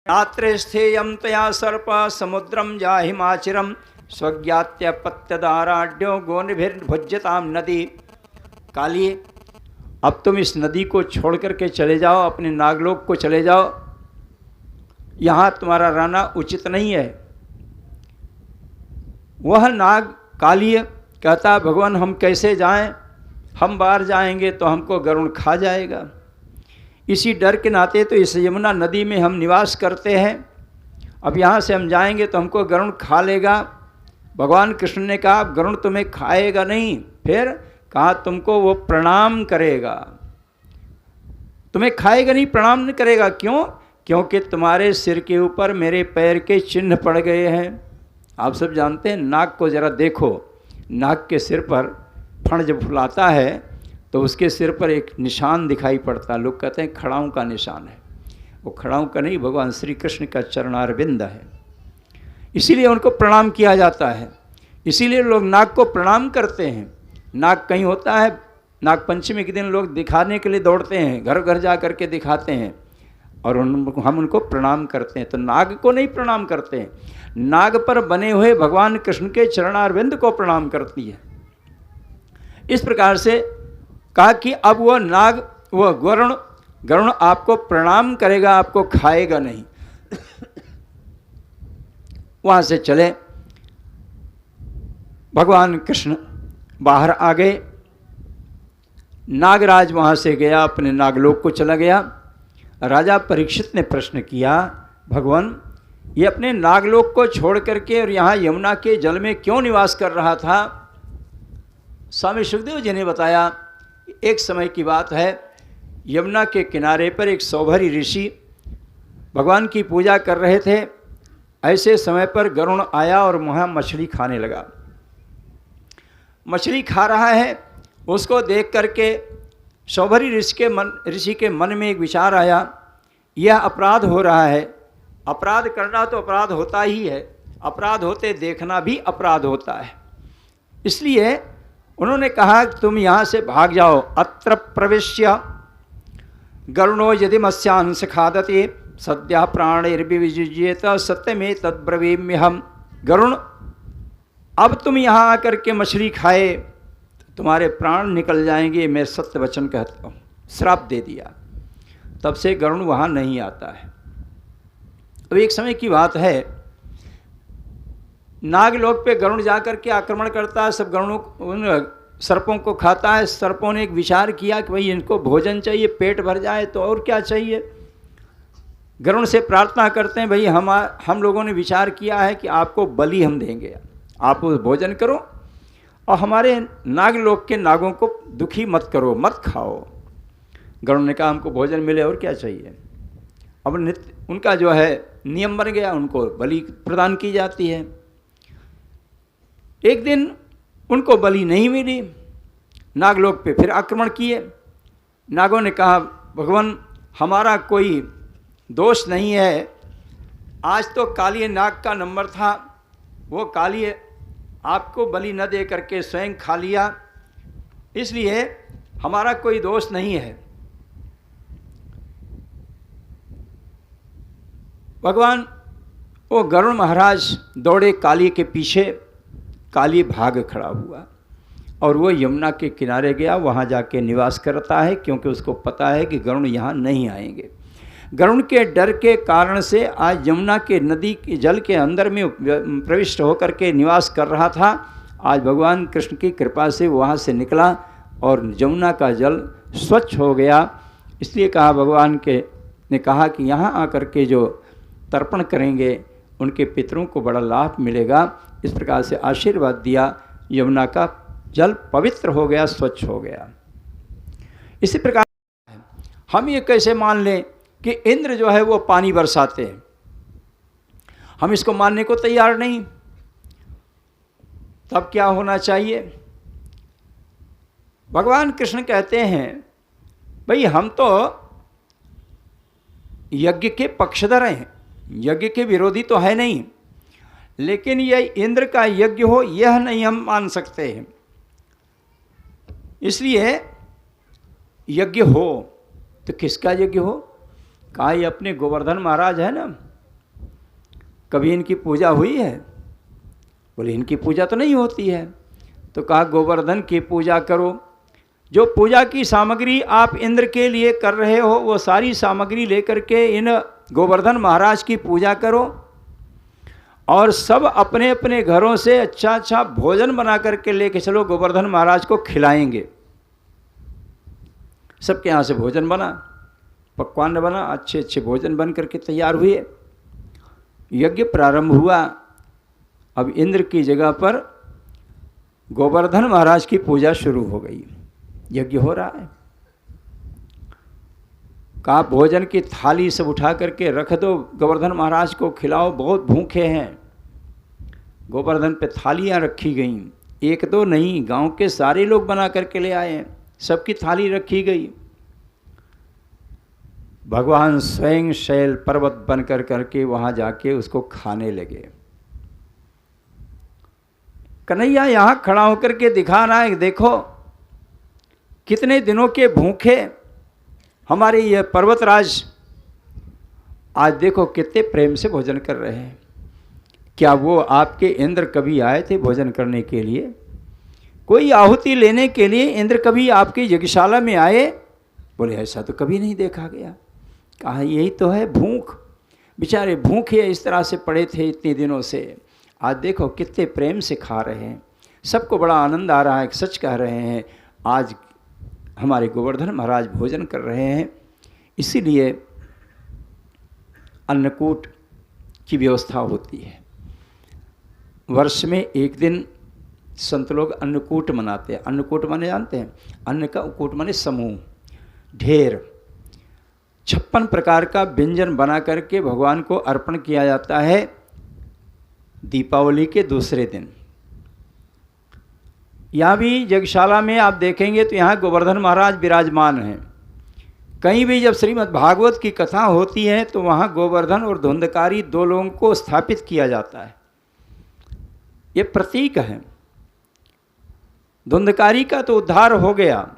रात्रे स्थेयं तया सर्प समुद्रम जाहिमाचिरम स्वज्ञात्य पत्यदाराढ्यो गोनिभिर्भुज्यताम नदी। कालिए, अब तुम इस नदी को छोड़ करके चले जाओ, अपने नागलोक को चले जाओ, यहाँ तुम्हारा रहना उचित नहीं है। वह नाग कालिए कहता, भगवान हम कैसे जाएं, हम बाहर जाएंगे तो हमको गरुण खा जाएगा। इसी डर के नाते तो इस यमुना नदी में हम निवास करते हैं, अब यहाँ से हम जाएंगे तो हमको गरुण खा लेगा। भगवान कृष्ण ने कहा, गरुण तुम्हें खाएगा नहीं, फिर कहा तुमको वो प्रणाम करेगा, तुम्हें खाएगा नहीं, प्रणाम नहीं करेगा। क्यों? क्योंकि तुम्हारे सिर के ऊपर मेरे पैर के चिन्ह पड़ गए हैं। आप सब जानते हैं, नाग को जरा देखो, नाग के सिर पर फण जब फुलाता है तो उसके सिर पर एक निशान दिखाई पड़ता है, लोग कहते हैं खड़ाऊं का निशान है। वो खड़ाऊं का नहीं, भगवान श्री कृष्ण का चरणारविंद है, इसीलिए उनको प्रणाम किया जाता है। इसीलिए लोग नाग को प्रणाम करते हैं। नाग कहीं होता है, नाग पंचमी के दिन लोग दिखाने के लिए दौड़ते हैं, घर घर जा करके दिखाते हैं और हम उनको प्रणाम करते हैं। तो नाग को नहीं प्रणाम करते हैं, नाग पर बने हुए भगवान कृष्ण के चरणारविंद को प्रणाम करती है। इस प्रकार से कहा कि अब वह नाग, वह गरुण आपको प्रणाम करेगा, आपको खाएगा नहीं। वहाँ से चले, भगवान कृष्ण बाहर आ गए। नागराज वहाँ से गया, अपने नागलोक को चला गया। राजा परीक्षित ने प्रश्न किया, भगवान ये अपने नागलोक को छोड़ करके और यहाँ यमुना के जल में क्यों निवास कर रहा था? स्वामी सुखदेव जी ने बताया, एक समय की बात है, यमुना के किनारे पर एक सौभरी ऋषि भगवान की पूजा कर रहे थे। ऐसे समय पर गरुण आया और वहाँ मछली खाने लगा। मछली खा रहा है, उसको देख करके सौभरी ऋषि के मन में एक विचार आया, यह अपराध हो रहा है, अपराध करना तो अपराध होता ही है, अपराध होते देखना भी अपराध होता है। इसलिए उन्होंने कहा तुम यहाँ से भाग जाओ। अत्र प्रविश्य गरुणो यदि मत्स्यांश खादते सद्या प्राणैर्विविजियेत सत्यमे तद्ब्रवीम्यहम्। गरुण, अब तुम यहाँ आकर के मछली खाए तो तुम्हारे प्राण निकल जाएंगे, मैं सत्य वचन कहता हूँ। श्राप दे दिया। तब से गरुण वहाँ नहीं आता है। अब एक समय की बात है, नागलोक पे गरुण जाकर के आक्रमण करता है, सब गरुणों उन सर्पों को खाता है। सर्पों ने एक विचार किया कि भाई इनको भोजन चाहिए, पेट भर जाए तो और क्या चाहिए। गरुण से प्रार्थना करते हैं, भाई हम लोगों ने विचार किया है कि आपको बलि हम देंगे, आप भोजन करो और हमारे नागलोक के नागों को दुखी मत करो, मत खाओ। गरुण ने कहा हमको भोजन मिले और क्या चाहिए। अब नित्य उनका जो है नियम बन गया, उनको बलि प्रदान की जाती है। एक दिन उनको बलि नहीं मिली, नागलोक पे फिर आक्रमण किए। नागों ने कहा भगवान हमारा कोई दोष नहीं है, आज तो कालिए नाग का नंबर था, वो कालिए आपको बलि न दे करके स्वयं खा लिया, इसलिए हमारा कोई दोष नहीं है। भगवान वो गरुण महाराज दौड़े काली के पीछे, काली भाग खड़ा हुआ और वो यमुना के किनारे गया, वहाँ जाके निवास करता है, क्योंकि उसको पता है कि गरुण यहाँ नहीं आएंगे। गरुण के डर के कारण से आज यमुना के नदी के जल के अंदर में प्रविष्ट होकर के निवास कर रहा था। आज भगवान कृष्ण की कृपा से वहाँ से निकला और यमुना का जल स्वच्छ हो गया। इसलिए कहा भगवान ने कहा कि यहाँ आकर के जो तर्पण करेंगे उनके पितरों को बड़ा लाभ मिलेगा। इस प्रकार से आशीर्वाद दिया, यमुना का जल पवित्र हो गया, स्वच्छ हो गया। इसी प्रकार हम ये कैसे मान लें कि इंद्र जो है वो पानी बरसाते हैं, हम इसको मानने को तैयार नहीं। तब क्या होना चाहिए? भगवान कृष्ण कहते हैं भाई हम तो यज्ञ के पक्षधर हैं, यज्ञ के विरोधी तो है नहीं, लेकिन यह इंद्र का यज्ञ हो यह नहीं हम मान सकते हैं। इसलिए यज्ञ हो तो किसका यज्ञ हो? कहा ये अपने गोवर्धन महाराज है ना, कभी इनकी पूजा हुई है? बोले इनकी पूजा तो नहीं होती है। तो कहा गोवर्धन की पूजा करो। जो पूजा की सामग्री आप इंद्र के लिए कर रहे हो वो सारी सामग्री लेकर के इन गोवर्धन महाराज की पूजा करो और सब अपने अपने घरों से अच्छा अच्छा भोजन बना करके लेके चलो, गोवर्धन महाराज को खिलाएंगे। सबके यहाँ से भोजन बना, पकवान बना, अच्छे अच्छे भोजन बन करके तैयार हुए। यज्ञ प्रारंभ हुआ। अब इंद्र की जगह पर गोवर्धन महाराज की पूजा शुरू हो गई। यज्ञ हो रहा है। कहा भोजन की थाली सब उठा करके रख दो, गोवर्धन महाराज को खिलाओ, बहुत भूखे हैं। गोवर्धन पे थालियां रखी गईं, एक दो नहीं, गांव के सारे लोग बना करके ले आए हैं, सबकी थाली रखी गई। भगवान स्वयं शैल पर्वत बन कर करके वहां जाके उसको खाने लगे। कन्हैया यहाँ खड़ा होकर के दिखा रहा है, देखो कितने दिनों के भूखे हमारे ये पर्वतराज आज देखो कितने प्रेम से भोजन कर रहे हैं। क्या वो आपके इंद्र कभी आए थे भोजन करने के लिए? कोई आहुति लेने के लिए इंद्र कभी आपकी यज्ञशाला में आए? बोले ऐसा तो कभी नहीं देखा गया। कहा यही तो है भूख, बेचारे भूखे इस तरह से पड़े थे इतने दिनों से, आज देखो कितने प्रेम से खा रहे हैं, सबको बड़ा आनंद आ रहा है। सच कह रहे हैं, आज हमारे गोवर्धन महाराज भोजन कर रहे हैं। इसीलिए अन्नकूट की व्यवस्था होती है। वर्ष में एक दिन संत लोग अन्नकूट मनाते हैं। अन्नकूट माने जानते हैं? अन्न का कूट माने समूह, ढेर। 56 प्रकार का व्यंजन बना करके भगवान को अर्पण किया जाता है दीपावली के दूसरे दिन। यहाँ भी यज्ञशाला में आप देखेंगे तो यहाँ गोवर्धन महाराज विराजमान हैं। कहीं भी जब श्रीमद् भागवत की कथा होती है तो वहाँ गोवर्धन और धुंधकारी दो लोगों को स्थापित किया जाता है। ये प्रतीक है। धुंधकारी का तो उद्धार हो गया,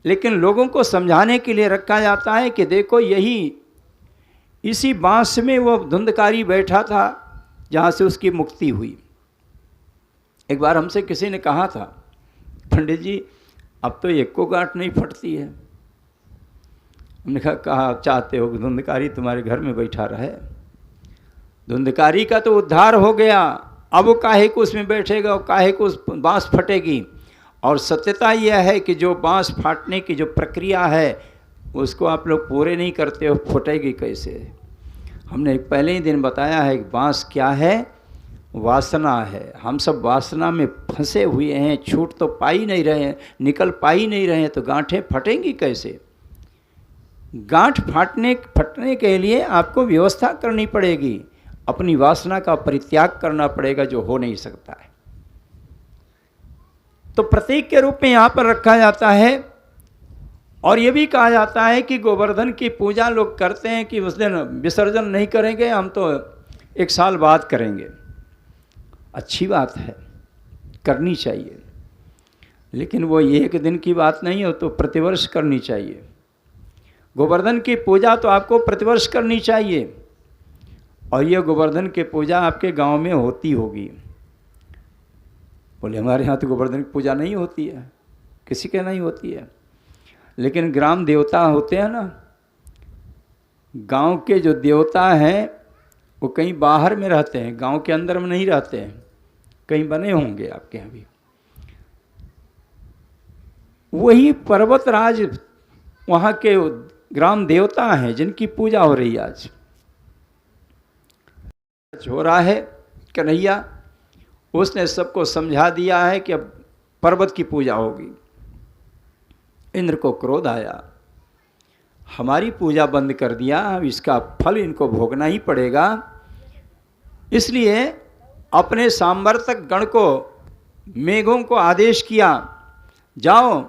लेकिन लोगों को समझाने के लिए रखा जाता है कि देखो यही इसी बांस में वो धुंधकारी बैठा था जहाँ से उसकी मुक्ति हुई। एक बार हमसे किसी ने कहा था, पंडित जी अब तो एक को गांठ नहीं फटती है। हमने कहा चाहते हो कि धुंधकारी तुम्हारे घर में बैठा रहे? धुंधकारी का तो उद्धार हो गया, अब वो काहे को उसमें बैठेगा, काहे को उस बांस फटेगी। और सत्यता यह है कि जो बांस फाटने की जो प्रक्रिया है उसको आप लोग पूरे नहीं करते हो, फटेगी कैसे? हमने पहले ही दिन बताया है कि बांस क्या है, वासना है। हम सब वासना में फंसे हुए हैं, छूट तो पा ही नहीं रहे हैं, निकल पा ही नहीं रहे हैं, तो गांठें फटेंगी कैसे? गांठ फटने के लिए आपको व्यवस्था करनी पड़ेगी, अपनी वासना का परित्याग करना पड़ेगा जो हो नहीं सकता है। तो प्रतीक के रूप में यहाँ पर रखा जाता है। और ये भी कहा जाता है कि गोवर्धन की पूजा लोग करते हैं कि उस दिन विसर्जन नहीं करेंगे, हम तो 1 साल बाद करेंगे। अच्छी बात है, करनी चाहिए, लेकिन वो एक दिन की बात नहीं हो, तो प्रतिवर्ष करनी चाहिए। गोवर्धन की पूजा तो आपको प्रतिवर्ष करनी चाहिए। और ये गोवर्धन की पूजा आपके गांव में होती होगी। बोले हमारे यहाँ तो गोवर्धन की पूजा नहीं होती है, किसी के नहीं होती है। लेकिन ग्राम देवता होते हैं ना, गांव के जो देवता हैं वो कहीं बाहर में रहते हैं, गांव के अंदर में नहीं रहते हैं, कहीं बने होंगे आपके यहाँ भी। वही पर्वतराज वहाँ के ग्राम देवता हैं जिनकी पूजा हो रही है आज। हो रहा है कन्हैया, उसने सबको समझा दिया है कि अब पर्वत की पूजा होगी। इंद्र को क्रोध आया, हमारी पूजा बंद कर दिया, अब इसका फल इनको भोगना ही पड़ेगा। इसलिए अपने सांवर्तक गण को, मेघों को आदेश किया, जाओ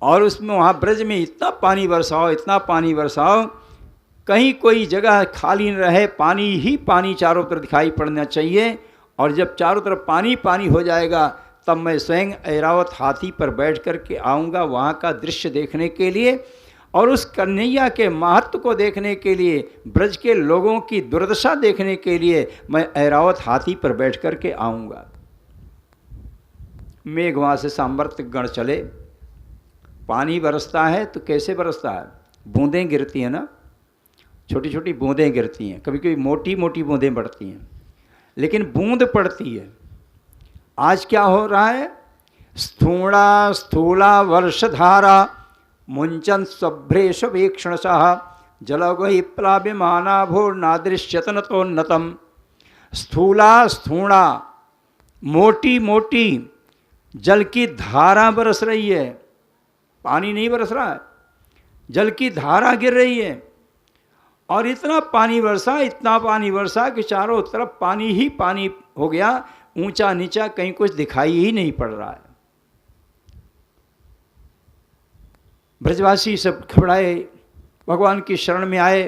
और उसमें वहाँ ब्रज में इतना पानी बरसाओ, इतना पानी बरसाओ, कहीं कोई जगह खाली न रहे, पानी ही पानी चारों तरफ दिखाई पड़ना चाहिए। और जब चारों तरफ पानी पानी हो जाएगा तब मैं स्वयं ऐरावत हाथी पर बैठ कर के आऊँगा वहाँ का दृश्य देखने के लिए। और उस कन्हैया के महत्व को देखने के लिए, ब्रज के लोगों की दुर्दशा देखने के लिए मैं ऐरावत हाथी पर बैठ कर के आऊँगा। मेघ वहाँ से सामवर्त गण चले। पानी बरसता है तो कैसे बरसता है? बूंदें गिरती हैं ना, छोटी छोटी बूंदें गिरती हैं, कभी कभी मोटी मोटी बूंदें पड़ती हैं, लेकिन बूंद पड़ती है। आज क्या हो रहा है? स्थूणा स्थूला वर्षधारा मुंचन स्वभ्रेश वीक्षणशः जलगहि प्लाव्यमाना भूर्नादृश्यतनतोन्नतम। स्थूला स्थूणा, मोटी मोटी जल की धारा बरस रही है, पानी नहीं बरस रहा है, जल की धारा गिर रही है। और इतना पानी बरसा कि चारों तरफ पानी ही पानी हो गया, ऊंचा नीचा कहीं कुछ दिखाई ही नहीं पड़ रहा है। ब्रजवासी सब घबराए, भगवान की शरण में आए।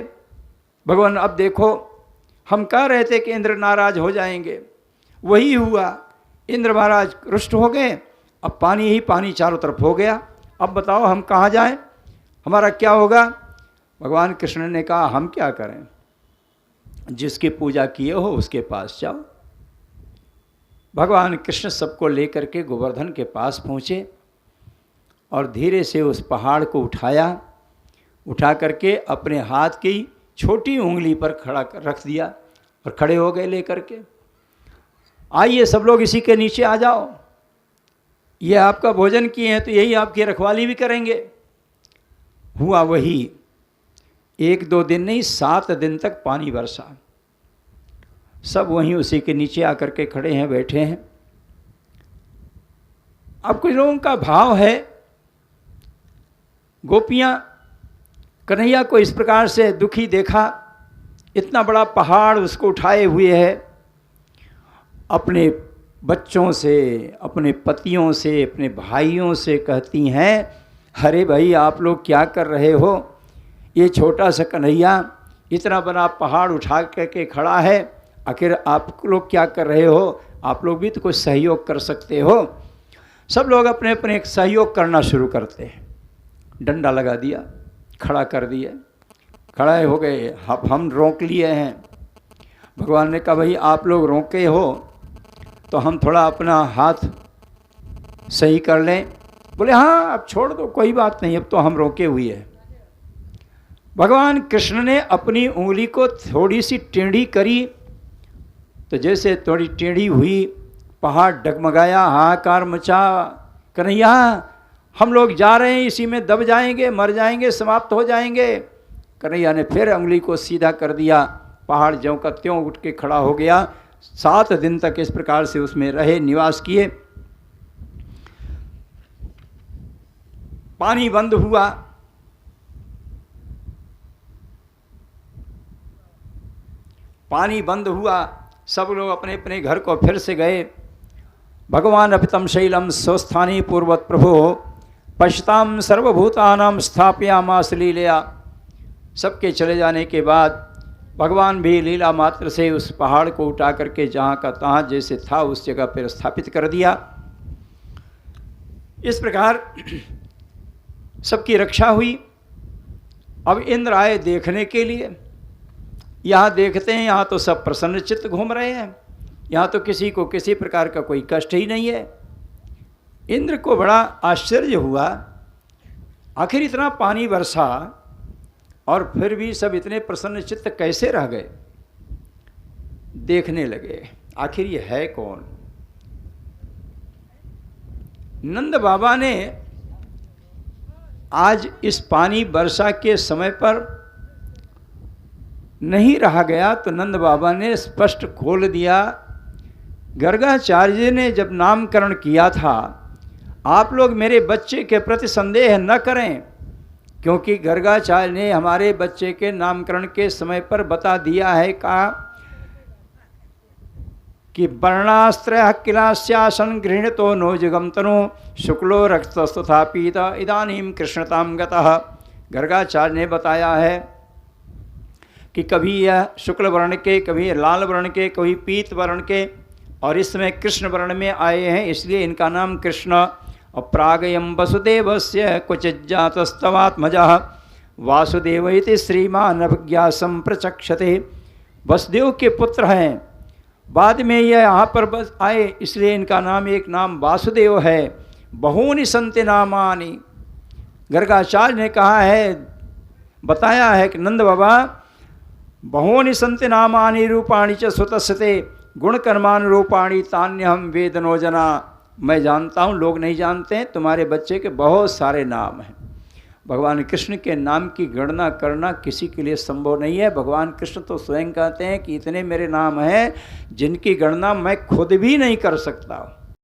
भगवान अब देखो, हम कह रहे थे कि इंद्र नाराज हो जाएंगे, वही हुआ। इंद्र महाराज रुष्ट हो गए, अब पानी ही पानी चारों तरफ हो गया। अब बताओ हम कहाँ जाएं, हमारा क्या होगा? भगवान कृष्ण ने कहा हम क्या करें, जिसकी पूजा किए हो उसके पास जाओ। भगवान कृष्ण सबको लेकर के गोवर्धन के पास पहुँचे और धीरे से उस पहाड़ को उठा करके अपने हाथ की छोटी उंगली पर खड़ा कर रख दिया और खड़े हो गए लेकर के। आइए सब लोग इसी के नीचे आ जाओ, ये आपका भोजन किए हैं तो यही आपकी रखवाली भी करेंगे। हुआ वही, 1-2 दिन नहीं 7 दिन तक पानी बरसा। सब वहीं उसी के नीचे आकर के खड़े हैं, बैठे हैं। अब कुछ लोगों का भाव है, गोपियाँ कन्हैया को इस प्रकार से दुखी देखा, इतना बड़ा पहाड़ उसको उठाए हुए है, अपने बच्चों से, अपने पतियों से, अपने भाइयों से कहती हैं, अरे भाई आप लोग क्या कर रहे हो? ये छोटा सा कन्हैया इतना बड़ा पहाड़ उठा करके खड़ा है, आखिर आप लोग क्या कर रहे हो? आप लोग भी तो कुछ सहयोग कर सकते हो। सब लोग अपने अपने सहयोग करना शुरू करते हैं। डंडा लगा दिया, खड़ा कर दिया, खड़े हो गए। अब हम रोक लिए हैं। भगवान ने कहा भाई आप लोग रोके हो तो हम थोड़ा अपना हाथ सही कर लें। बोले हाँ अब छोड़ दो, कोई बात नहीं, अब तो हम रोके हुए हैं। भगवान कृष्ण ने अपनी उंगली को थोड़ी सी टेढ़ी करी तो जैसे थोड़ी टेढ़ी हुई, पहाड़ डगमगाया, हाहाकार मचा। कन्हैया हम लोग जा रहे हैं, इसी में दब जाएंगे, मर जाएंगे, समाप्त हो जाएंगे। कन्हैया ने फिर उंगली को सीधा कर दिया, पहाड़ ज्यों का त्यों उठ के खड़ा हो गया। 7 दिन तक इस प्रकार से उसमें रहे, निवास किए। पानी बंद हुआ, पानी बंद हुआ, सब लोग अपने अपने घर को फिर से गए। भगवान अपितम शैलम स्वस्थानी पूर्वत प्रभो पश्यताम सर्वभूतानां स्थापयामास लीलया। सबके चले जाने के बाद भगवान भी लीला मात्र से उस पहाड़ को उठा करके जहाँ का तहाँ जैसे था उस जगह पर स्थापित कर दिया। इस प्रकार सबकी रक्षा हुई। अब इंद्र आए देखने के लिए। यहाँ देखते हैं, यहाँ तो सब प्रसन्न चित्त घूम रहे हैं, यहाँ तो किसी को किसी प्रकार का कोई कष्ट ही नहीं है। इंद्र को बड़ा आश्चर्य हुआ, आखिर इतना पानी बरसा और फिर भी सब इतने प्रसन्न चित्त कैसे रह गए। देखने लगे आखिर ये है कौन। नंद बाबा ने आज इस पानी वर्षा के समय पर नहीं रहा गया तो नंद बाबा ने स्पष्ट खोल दिया। गर्गाचार्य ने जब नामकरण किया था, आप लोग मेरे बच्चे के प्रति संदेह न करें, क्योंकि गर्गाचार्य ने हमारे बच्चे के नामकरण के समय पर बता दिया है, कहा कि वर्णास्त्रयः किलास्यासन गृहीतो नो जगमतनु शुक्लो रक्तस्तथा पीता इदानीं कृष्णतां गतः। गर्गाचार्य ने बताया है कि कभी यह शुक्ल वर्ण के, कभी लाल वर्ण के, कभी पीत वर्ण के, और इस समय कृष्ण वर्ण में आए हैं, इसलिए इनका नाम कृष्ण। और प्रागयम वसुदेवस्य क्वचिज्जातस्तवात्मजः वासुदेव इति श्रीमान अभिज्ञा संप्रचक्षते। वसुदेव के पुत्र हैं, बाद में यह यहाँ पर बस आए इसलिए इनका नाम एक नाम वासुदेव है। बहूनि संति नामानि, गर्गाचार्य ने कहा है, बताया है कि नंद बाबा बहूनि संति नामानि रूपाणि च सुतस्ते गुणकर्मान रूपाणि तान्यहम वेदनो जना। मैं जानता हूँ, लोग नहीं जानते हैं, तुम्हारे बच्चे के बहुत सारे नाम हैं। भगवान कृष्ण के नाम की गणना करना किसी के लिए संभव नहीं है। भगवान कृष्ण तो स्वयं कहते हैं कि इतने मेरे नाम हैं जिनकी गणना मैं खुद भी नहीं कर सकता हूँ।